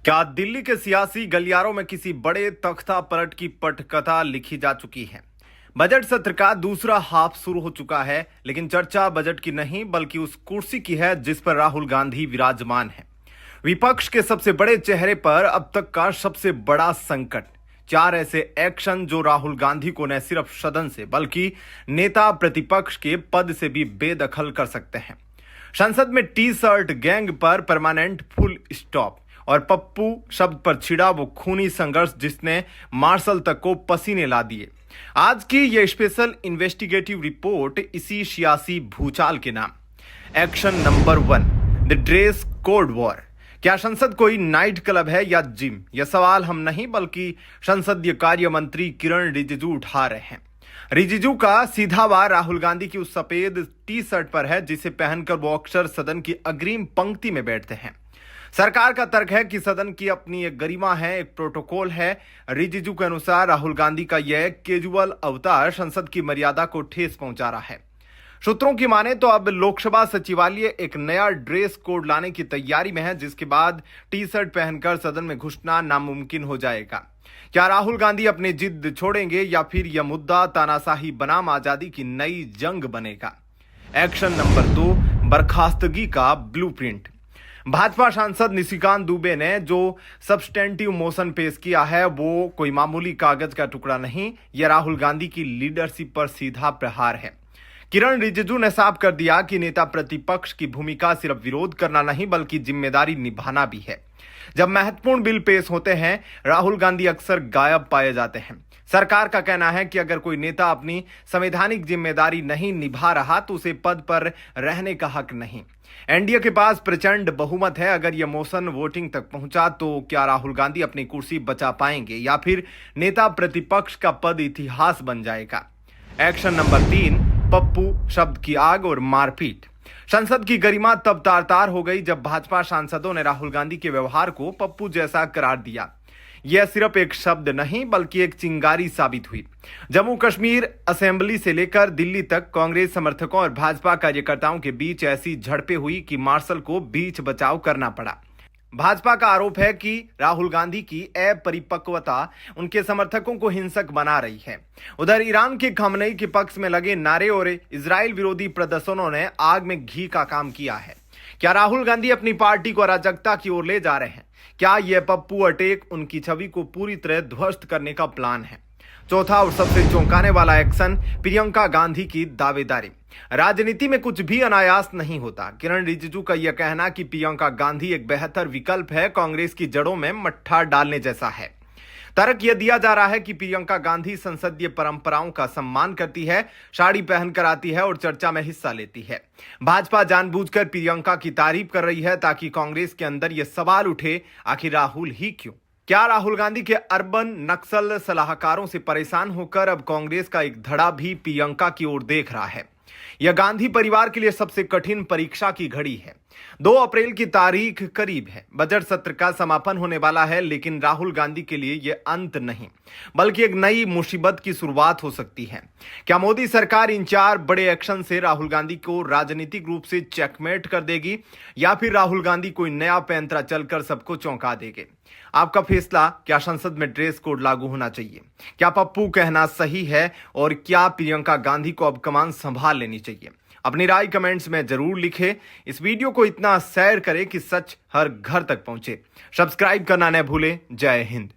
क्या दिल्ली के सियासी गलियारों में किसी बड़े तख्ता पलट की पटकथा लिखी जा चुकी है। बजट सत्र का दूसरा हाफ शुरू हो चुका है, लेकिन चर्चा बजट की नहीं बल्कि उस कुर्सी की है जिस पर राहुल गांधी विराजमान है। विपक्ष के सबसे बड़े चेहरे पर अब तक का सबसे बड़ा संकट, चार ऐसे एक्शन जो राहुल गांधी को न सिर्फ सदन से बल्कि नेता प्रतिपक्ष के पद से भी बेदखल कर सकते हैं। संसद में टी शर्ट गैंग पर परमानेंट फुल स्टॉप और पप्पू शब्द पर छिड़ा वो खूनी संघर्ष जिसने मार्शल तक को पसीने ला दिए। आज की ये स्पेशल इन्वेस्टिगेटिव रिपोर्ट इसी सियासी भूचाल के नाम। Action number 1, the dress code war. क्या संसद कोई नाइट क्लब है या जिम? यह सवाल हम नहीं बल्कि संसदीय कार्य मंत्री किरण रिजिजू उठा रहे हैं। रिजिजू का सीधा वार राहुल गांधी की उस सफेद टी शर्ट पर है जिसे पहनकर वो अक्सर सदन की अग्रिम पंक्ति में बैठते हैं। सरकार का तर्क है कि सदन की अपनी एक गरिमा है, एक प्रोटोकॉल है। रिजिजू के अनुसार राहुल गांधी का यह कैजुअल अवतार संसद की मर्यादा को ठेस पहुंचा रहा है। सूत्रों की माने तो अब लोकसभा सचिवालय एक नया ड्रेस कोड लाने की तैयारी में है, जिसके बाद टी शर्ट पहनकर सदन में घुसना नामुमकिन हो जाएगा। क्या राहुल गांधी अपनी जिद छोड़ेंगे या फिर यह मुद्दा तानाशाही बनाम आजादी की नई जंग बनेगा? एक्शन नंबर 2, बर्खास्तगी का ब्लूप्रिंट। भाजपा सांसद निशिकांत दुबे ने जो सब्सटेंटिव मोशन पेश किया है वो कोई मामूली कागज का टुकड़ा नहीं, यह राहुल गांधी की लीडरशिप पर सीधा प्रहार है। किरण रिजिजू ने साफ कर दिया कि नेता प्रतिपक्ष की भूमिका सिर्फ विरोध करना नहीं बल्कि जिम्मेदारी निभाना भी है। जब महत्वपूर्ण बिल पेश होते हैं राहुल गांधी अक्सर गायब पाए जाते हैं। सरकार का कहना है कि अगर कोई नेता अपनी संवैधानिक जिम्मेदारी नहीं निभा रहा तो उसे पद पर रहने का हक नहीं। एनडीए के पास प्रचंड बहुमत है। अगर यह मोशन वोटिंग तक पहुंचा तो क्या राहुल गांधी अपनी कुर्सी बचा पाएंगे या फिर नेता प्रतिपक्ष का पद इतिहास बन जाएगा? एक्शन नंबर 3, पप्पू शब्द की आग और मारपीट। संसद की गरिमा तब तार-तार हो गई जब भाजपा सांसदों ने राहुल गांधी के व्यवहार को पप्पू जैसा करार दिया। यह सिर्फ एक शब्द नहीं बल्कि एक चिंगारी साबित हुई। जम्मू कश्मीर असेंबली से लेकर दिल्ली तक कांग्रेस समर्थकों और भाजपा कार्यकर्ताओं के बीच ऐसी झड़पें हुई कि मार्शल को बीच बचाव करना पड़ा। भाजपा का आरोप है कि राहुल गांधी की अपरिपक्वता उनके समर्थकों को हिंसक बना रही है। उधर ईरान के खमनई के पक्ष में लगे नारे और इजराइल विरोधी प्रदर्शनों ने आग में घी का काम किया है। क्या राहुल गांधी अपनी पार्टी को अराजकता की ओर ले जा रहे हैं? क्या यह पप्पू अटैक उनकी छवि को पूरी तरह ध्वस्त करने का प्लान है? चौथा और सबसे चौंकाने वाला एक्शन, प्रियंका गांधी की दावेदारी। राजनीति में कुछ भी अनायास नहीं होता। किरण रिजिजू का यह कहना कि प्रियंका गांधी एक बेहतर विकल्प है कांग्रेस की जड़ों में मट्ठा डालने जैसा है। तर्क यह दिया जा रहा है कि प्रियंका गांधी संसदीय परंपराओं का सम्मान करती है, साड़ी पहनकर आती है और चर्चा में हिस्सा लेती है। भाजपा जानबूझकर प्रियंका की तारीफ कर रही है ताकि कांग्रेस के अंदर यह सवाल उठे, आखिर राहुल ही क्यों? क्या राहुल गांधी के अर्बन नक्सल सलाहकारों से परेशान होकर अब कांग्रेस का एक धड़ा भी प्रियंका की ओर देख रहा है? यह गांधी परिवार के लिए सबसे कठिन परीक्षा की घड़ी है। 2 अप्रैल की तारीख करीब है। बजट सत्र का समापन होने वाला है, लेकिन राहुल गांधी के लिए यह अंत नहीं बल्कि एक नई मुसीबत की शुरुआत हो सकती है। क्या मोदी सरकार इन 4 बड़े एक्शन से राहुल गांधी को राजनीतिक रूप से चेकमेट कर देगी या फिर राहुल गांधी कोई नया पैंतरा चलकर सबको चौंका देंगे? आपका फैसला। क्या संसद में ड्रेस कोड लागू होना चाहिए? क्या पप्पू कहना सही है और क्या प्रियंका गांधी को अब कमान संभाल लेनी चाहिए? अपनी राय कमेंट्स में जरूर लिखें। इस वीडियो को इतना शेयर करें कि सच हर घर तक पहुंचे। सब्सक्राइब करना न भूलें। जय हिंद।